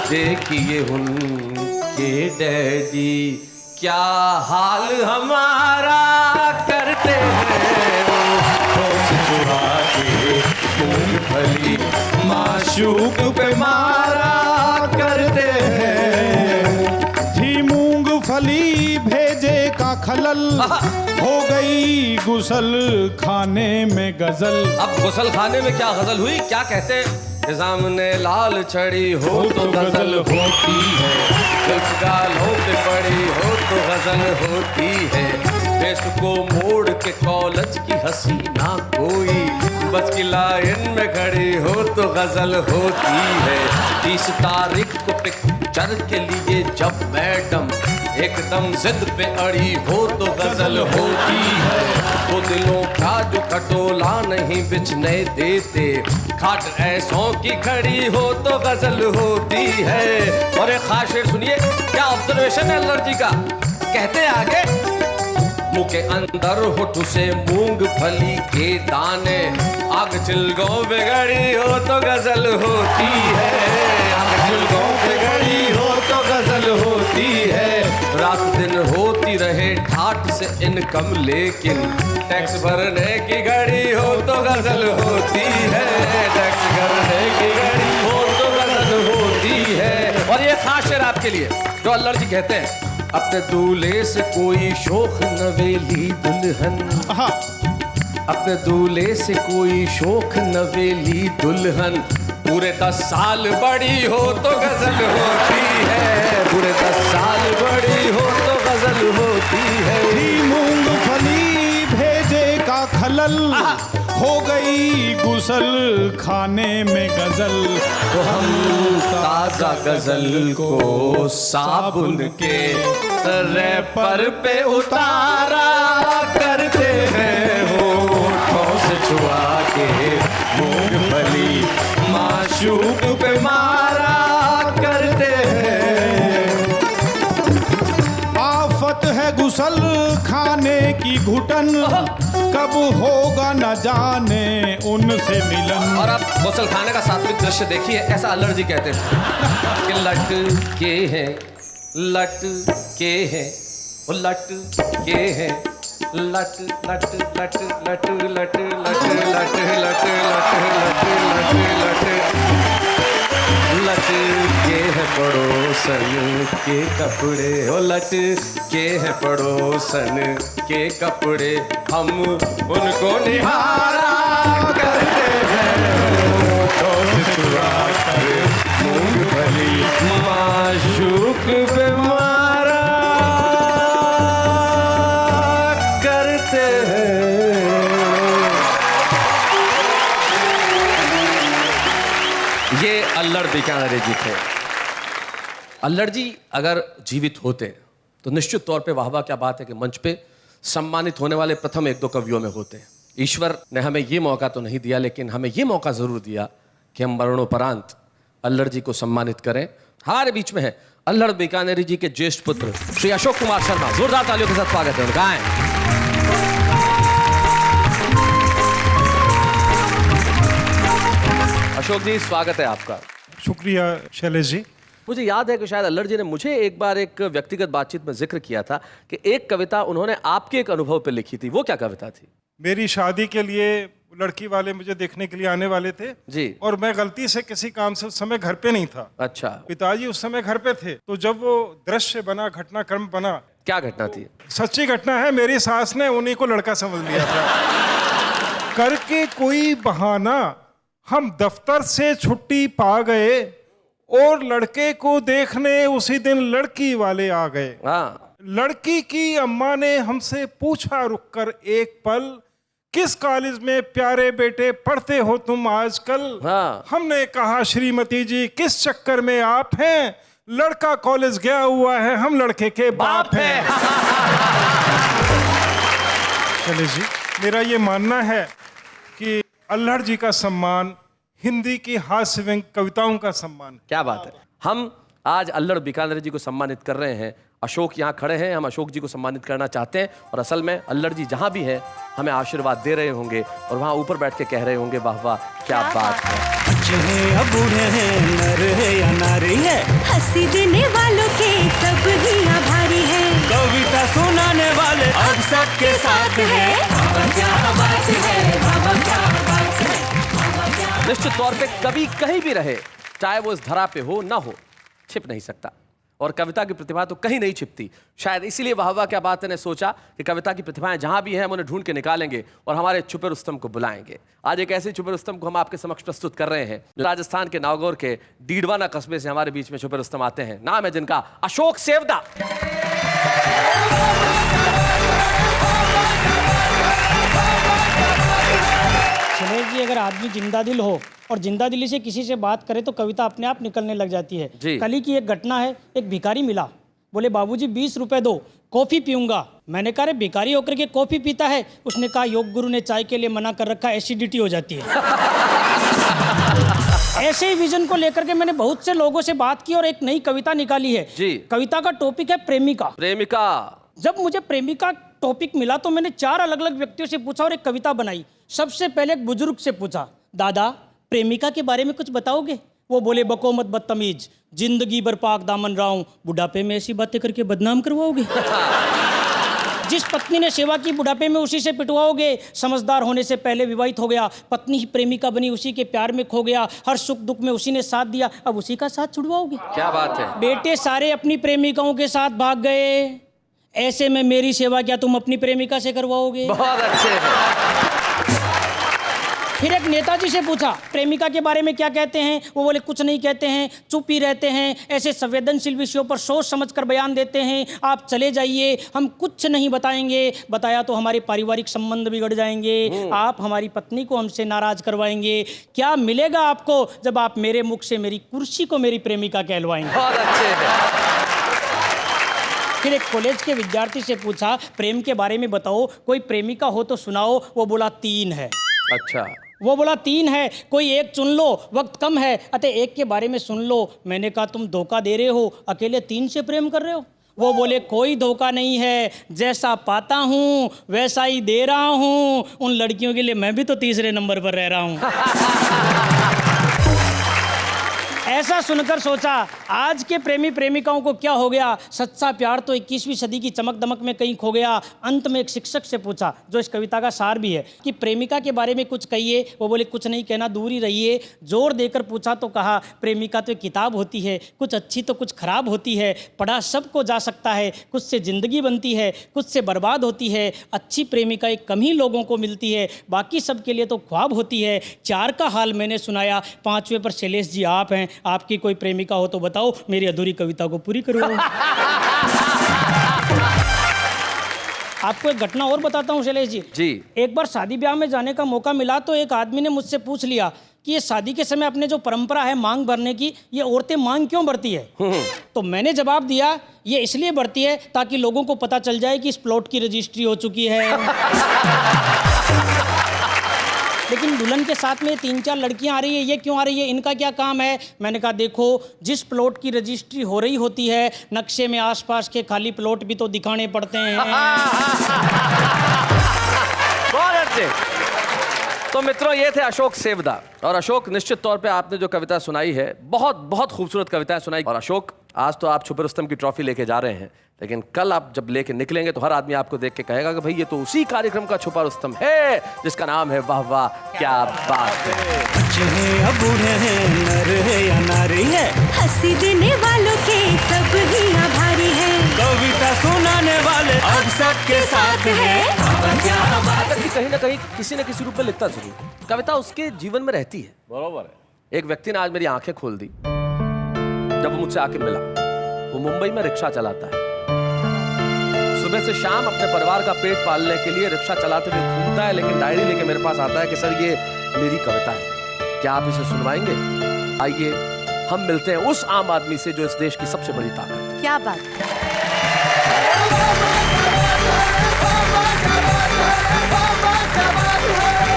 S1: देखिए उनके डैडी क्या हाल हमारा करते हैं, वो से चुरा के मूंगफली माशूक पे मारा करते हैं।
S6: थी मूंगफली भेजे का खलल, हो गई गुसल खाने में गजल।
S1: अब गुसल खाने में क्या गजल हुई? क्या कहते हैं? सामने लाल छड़ी हो तो गजल होती है, इस गालों पे पड़ी हो तो गजल होती है। फेस को मोड़ के कॉलेज की हसीना कोई, बस की लाइन में खड़ी हो तो गजल होती है। 30 तारीख को पिक्चर के लिए जब मैडम एकदम जिद पे अड़ी हो तो गजल होती है। वो दिलों का जो खटोला नहीं बिछने देते, खाट ऐसों की खड़ी हो तो गजल होती है। और एक खास शेर सुनिए, क्या ऑब्जर्वेशन है एलर्जी का। कहते हैं आगे, मुंह के अंदर होठ से मूंगफली के दाने, आग चिलगों पे गड़ी हो तो गजल होती है। आग चिलगों पे गड़ी हो तो गजल होती है। रात दिन होती रहे ठाठ से इनकम, लेकिन टैक्स भरने की घड़ी हो तो गजल होती है। टैक्स भरने की घड़ी हो तो गजल होती है। और ये खास शेर आपके लिए जो अल्लर जी कहते हैं, अपने दूल्हे से कोई शोख नवेली दुल्हन, अपने दूल्हे से कोई शोख नवेली दुल्हन, पूरे 10 साल बड़ी हो तो गजल होती है। पूरे 10 साल बड़ी हो तो गजल होती है।
S6: मूंगफली भेजे का खलल, हो गई गुसल खाने में गजल।
S1: तो हम ताजा गजल को साबुन के रैपर पे उतारा करते हैं, होठों से छुआ के मूंगफली माशूक पे मारा करते हैं।
S6: आफत है गुसल खाने की घुटन, कब होगा न जाने उनसे मिलन।
S1: और अब गुसल खाने का सात्विक दृश्य देखिए, ऐसा अल्लर जी कहते हैं कि लट के हैं, लट के हैं, वो लट के हैं, लट लट लट लट लट लट लट लट लट लट लट लट के है पड़ोसन के कपड़े, ओ लट के है पड़ोसन के कपड़े, हम उनको निहारा करते हैं। तो चुरा कर मूंगफली माशूक पे मारा करते हैं। ये अल्लड़ बीकानेरी जी थे। अल्लड़ जी अगर जीवित होते तो निश्चित तौर पे वाहवा क्या बात है कि मंच पे सम्मानित होने वाले प्रथम 1-2 कवियों में होते। ईश्वर ने हमें ये मौका तो नहीं दिया, लेकिन हमें ये मौका जरूर दिया कि हम मरणोपरांत अल्लड़ जी को सम्मानित करें। हमारे बीच में है अल्लड़ बीकानेरी जी के ज्येष्ठ पुत्र श्री अशोक कुमार शर्मा। जोरदार तालियों के साथ स्वागत है उनका। अशोक जी, स्वागत है आपका।
S4: शुक्रिया शैलेश जी।
S1: मुझे याद है कि शायद अल्लड़ जी ने मुझे एक बार एक व्यक्तिगत बातचीत में जिक्र किया था कि एक कविता उन्होंने आपके एक अनुभव पे लिखी थी। वो क्या कविता थी?
S4: मेरी शादी के लिए लड़की वाले मुझे देखने के लिए आने वाले थे
S1: जी,
S4: और मैं गलती से किसी काम से उस समय घर पे नहीं था।
S1: अच्छा,
S4: पिताजी उस समय घर पे थे। तो जब वो दृश्य बना, घटनाक्रम बना,
S1: क्या घटना थी?
S4: सच्ची घटना है, मेरी सास ने उन्हीं को लड़का समझ लिया था। करके कोई बहाना
S6: हम दफ्तर से छुट्टी पा गए और लड़के को देखने उसी दिन लड़की वाले आ गए।
S1: हाँ,
S6: लड़की की अम्मा ने हमसे पूछा रुककर एक पल, किस कॉलेज में प्यारे बेटे पढ़ते हो तुम आजकल?
S1: हाँ।
S6: हमने कहा श्रीमती जी किस चक्कर में आप हैं, लड़का कॉलेज गया हुआ है, हम लड़के के बाप हैं। चले जी, मेरा ये मानना है कि अल्हड़ जी का सम्मान हिंदी की हास्य व्यंग्य कविताओं का सम्मान।
S1: क्या बात है। हम आज अल्हड़ बीकानेर जी को सम्मानित कर रहे हैं। अशोक यहाँ खड़े हैं, हम अशोक जी को सम्मानित करना चाहते हैं और असल में अल्हड़ जी जहाँ भी हैं हमें आशीर्वाद दे रहे होंगे और वहाँ ऊपर बैठ के कह रहे होंगे वाह वाह क्या बात है।
S9: बच्चे हैं या बूढ़े हैं, नर है या नारी है,
S10: हंसी देने वालों के सब ही आभारी है,
S9: कविता सुनाने वाले अब सबके साथ है। बाबा क्या बात है, बाबा क्या बात है।
S1: निश्चित तौर पे कभी कहीं भी रहे, चाहे वो इस धरा पे हो ना हो, छिप नहीं सकता और कविता की प्रतिभा तो कहीं नहीं छिपती। शायद इसीलिए वाह वाह क्या बात है ने सोचा कि कविता की प्रतिभाएं जहां भी हैं हम उन्हें ढूंढ के निकालेंगे और हमारे छुपे रुस्तम को बुलाएंगे। आज एक ऐसे छुपे रुस्तम को हम आपके समक्ष प्रस्तुत कर रहे हैं जो राजस्थान के नागौर के डीडवाना कस्बे से हमारे बीच में छुपे रुस्तम आते हैं। नाम है जिनका अशोक सेवदा।
S7: शैलेश जी, अगर आदमी जिंदा दिल हो और जिंदा दिली से किसी से बात करे तो कविता अपने आप निकलने लग जाती है।
S1: जी।
S7: कल ही की एक घटना है, एक भिखारी मिला, बोले बाबूजी 20 रुपए दो, कॉफी पीऊंगा। मैंने कहा रे भिखारी होकर के कॉफी पीता है? उसने कहा योग गुरु ने चाय के लिए मना कर रखा, एसिडिटी हो जाती है। ऐसे ही विजन को लेकर के मैंने बहुत से लोगों से बात की और एक नई कविता निकाली है।
S1: जी।
S7: कविता का टॉपिक है प्रेमिका।
S1: प्रेमिका।
S7: जब मुझे प्रेमिका टॉपिक मिला तो मैंने 4 अलग अलग व्यक्तियों से पूछा और एक कविता बनाई। सबसे पहले एक बुजुर्ग से पूछा, दादा प्रेमिका के बारे में कुछ बताओगे? वो बोले बको मत बदतमीज, जिंदगी भर पाक दामन रहा हूं, बुढ़ापे में ऐसी बातें करके बदनाम करवाओगे? जिस पत्नी ने सेवा की बुढ़ापे में उसी से पिटवाओगे। समझदार होने से पहले विवाहित हो गया, पत्नी ही प्रेमिका बनी, उसी के प्यार में खो गया, हर सुख दुख में उसी ने साथ दिया, अब उसी का साथ छुड़वाओगे?
S1: क्या बात है।
S7: बेटे सारे अपनी प्रेमिकाओं के साथ भाग गए, ऐसे में मेरी सेवा क्या तुम अपनी प्रेमिका से करवाओगे?
S1: बहुत अच्छे हैं।
S7: फिर एक नेताजी से पूछा प्रेमिका के बारे में क्या कहते हैं? वो बोले कुछ नहीं कहते हैं, चुप ही रहते हैं, ऐसे संवेदनशील विषयों पर सोच समझकर बयान देते हैं, आप चले जाइए, हम कुछ नहीं बताएंगे, बताया तो हमारे पारिवारिक संबंध बिगड़ जाएंगे, आप हमारी पत्नी को हमसे नाराज करवाएंगे, क्या मिलेगा आपको जब आप मेरे मुख से मेरी कुर्सी को मेरी प्रेमिका कहलवाएंगे?
S1: बहुत अच्छे हैं।
S7: फिर एक कॉलेज के विद्यार्थी से पूछा प्रेम के बारे में बताओ, कोई प्रेमिका हो तो सुनाओ। वो बोला 3 है।
S1: अच्छा।
S7: वो बोला 3 है, कोई एक चुन लो, वक्त कम है, अतः एक के बारे में सुन लो। मैंने कहा तुम धोखा दे रहे हो, अकेले 3 से प्रेम कर रहे हो? वो बोले कोई धोखा नहीं है, जैसा पाता हूँ वैसा ही दे रहा हूँ, उन लड़कियों के लिए मैं भी तो 3रे नंबर पर रह रहा हूँ। ऐसा सुनकर सोचा आज के प्रेमी प्रेमिकाओं को क्या हो गया, सच्चा प्यार तो 21वीं सदी की चमक दमक में कहीं खो गया। अंत में एक शिक्षक से पूछा, जो इस कविता का सार भी है, कि प्रेमिका के बारे में कुछ कहिए। वो बोले कुछ नहीं कहना, दूर ही रहिए। जोर देकर पूछा तो कहा प्रेमिका तो एक किताब होती है, कुछ अच्छी तो कुछ खराब होती है, पढ़ा सबको जा सकता है, कुछ से जिंदगी बनती है, कुछ से बर्बाद होती है। अच्छी प्रेमिका एक कम ही लोगों को मिलती है, बाकी सबके लिए तो ख्वाब होती है। 4 का हाल मैंने सुनाया, 5वें पर शैलेश जी आप हैं, आपकी कोई प्रेमिका हो तो बताओ, मेरी अधूरी कविता को पूरी करो। आपको एक घटना और बताता हूँ शैलेश जी। एक बार शादी ब्याह में जाने का मौका मिला तो एक आदमी ने मुझसे पूछ लिया कि ये शादी के समय अपने जो परंपरा है मांग भरने की, ये औरतें मांग क्यों भरती है? तो मैंने जवाब दिया ये इसलिए भरती है ताकि लोगों को पता चल जाए कि इस प्लॉट की रजिस्ट्री हो चुकी है। लेकिन दुल्हन के साथ में 3-4 लड़कियां आ रही है, ये क्यों आ रही है, इनका क्या काम है? मैंने कहा देखो, जिस प्लॉट की रजिस्ट्री हो रही होती है, नक्शे में आसपास के खाली प्लॉट भी तो दिखाने पड़ते हैं।
S1: बहुत अच्छे। तो मित्रों, ये थे अशोक सेवदा। और अशोक, निश्चित तौर पे आपने जो कविता सुनाई है, बहुत बहुत खूबसूरत कविताएं सुनाई। और अशोक, आज तो आप छुपे रुस्तम की ट्रॉफी लेके जा रहे हैं, लेकिन कल आप जब लेके निकलेंगे तो हर आदमी आपको देख के कहेगा कि भाई ये तो उसी कार्यक्रम का छुपा रुस्तम है जिसका नाम है वाह वाह क्या बात है।
S9: बच्चे हैं या बूढ़े हैं, नर है या नारी है,
S10: हंसी देने वालों के सब ही आभारी है,
S9: कविता सुनाने वाले अब सबके साथ है। बाबा क्या बात है।
S1: कहीं ना कहीं किसी न किसी रूप में लिखता जरूर। कविता उसके जीवन में रहती है।
S11: बरोबर है।
S1: एक व्यक्ति ने आज मेरी आंखें खोल दी जब वो मुझसे आके मिला। वो मुंबई में रिक्शा चलाता है, सुबह से शाम अपने परिवार का पेट पालने के लिए रिक्शा चलाते हुए घूमता है, लेकिन डायरी लेके मेरे पास आता है कि सर ये मेरी कविता है, क्या आप इसे सुनवाएंगे? आइए हम मिलते हैं उस आम आदमी से जो इस देश की सबसे बड़ी ताकत है।
S2: क्या बात।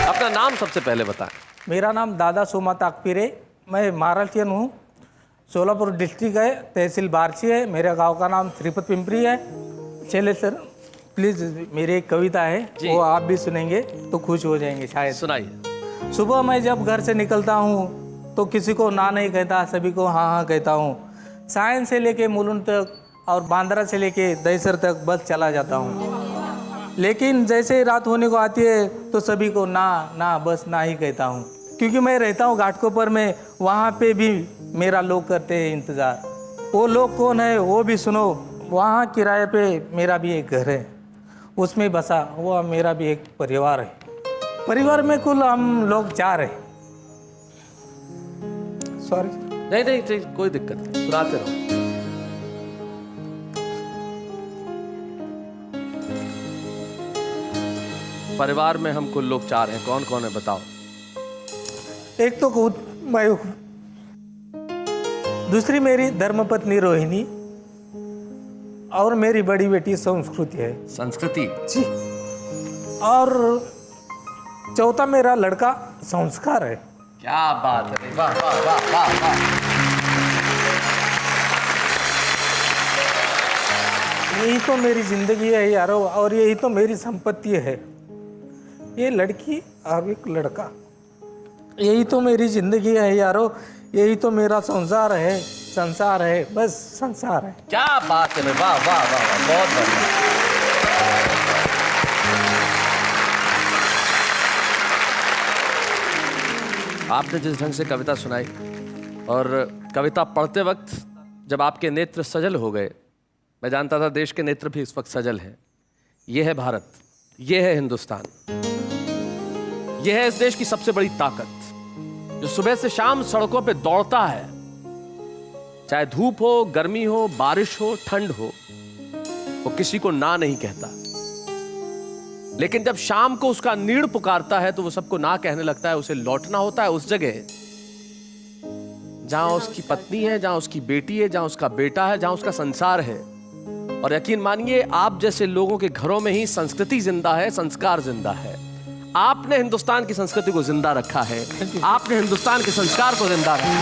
S1: अपना नाम सबसे पहले बताएं।
S12: मेरा नाम दादा सोमा ताकपीर है। मैं महाराष्ट्रियन हूँ। सोलापुर डिस्ट्रिक्ट है, तहसील बारसी है। मेरे गांव का नाम श्रीपत पिंपरी है। चले सर, प्लीज मेरी एक कविता है, वो आप भी सुनेंगे तो खुश हो जाएंगे शायद।
S1: सुनाइए।
S12: सुबह मैं जब घर से निकलता हूँ तो किसी को ना नहीं कहता, सभी को हाँ हाँ कहता हूँ। सायन से लेके मुलुंड तक और बांद्रा से लेके दहीसर तक बस चला जाता हूँ, लेकिन जैसे ही रात होने को आती है तो सभी को ना ना बस ना ही कहता हूँ। क्योंकि मैं रहता हूँ घाटकोपर में, वहाँ पे भी मेरा लोग करते हैं इंतज़ार। वो लोग कौन है वो भी सुनो। वहाँ किराए पे मेरा भी एक घर है, उसमें बसा वो मेरा भी एक परिवार है। परिवार में कुल हम लोग 4 हैं। सॉरी।
S1: नहीं नहीं नहीं, कोई दिक्कत नहीं, सुनाते रहो। परिवार में हम कुल लोग 4 हैं। कौन कौन है बताओ?
S12: एक तो खुद मैं हूँ, दूसरी मेरी धर्मपत्नी रोहिणी और मेरी बड़ी बेटी संस्कृति है।
S1: संस्कृति
S12: जी। और चौथा मेरा लड़का संस्कार है।
S1: क्या बात है, वाह वाह वाह वाह वाह।
S12: यही तो मेरी जिंदगी है यारो, और यही तो मेरी संपत्ति है। ये लड़की और एक लड़का, यही तो मेरी जिंदगी है यारो, यही तो मेरा संसार है। संसार है, बस संसार है।
S1: क्या बात है, वाह वाह वाह वाह, बहुत बढ़िया। आपने जिस ढंग से कविता सुनाई और कविता पढ़ते वक्त जब आपके नेत्र सजल हो गए, मैं जानता था देश के नेत्र भी इस वक्त सजल हैं। ये है भारत, ये है हिंदुस्तान, ये है इस देश की सबसे बड़ी ताकत, जो सुबह से शाम सड़कों पे दौड़ता है, चाहे धूप हो, गर्मी हो, बारिश हो, ठंड हो, वो किसी को ना नहीं कहता। लेकिन जब शाम को उसका नीड़ पुकारता है तो वो सबको ना कहने लगता है। उसे लौटना होता है उस जगह जहां उसकी पत्नी है, जहां उसकी बेटी है, जहां उसका बेटा है, जहां उसका संसार है। और यकीन मानिए, आप जैसे लोगों के घरों में ही संस्कृति जिंदा है, संस्कार जिंदा है। आपने हिंदुस्तान की संस्कृति को जिंदा रखा है, आपने हिंदुस्तान के संस्कार को जिंदा रखा है।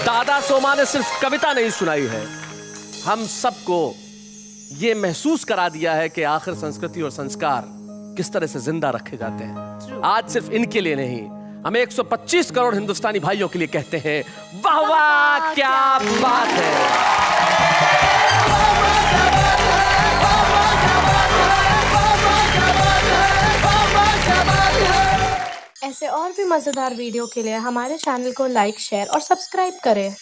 S1: दादा सोमा ने सिर्फ कविता नहीं सुनाई है, हम सबको ये महसूस करा दिया है कि आखिर संस्कृति और संस्कार किस तरह से जिंदा रखे जाते हैं। आज सिर्फ इनके लिए नहीं, हम 125 करोड़ हिंदुस्तानी भाइयों के लिए कहते हैं, वाह वाह क्या बात है।
S13: ऐसे और भी मजेदार वीडियो के लिए हमारे चैनल को लाइक, शेयर और सब्सक्राइब करें।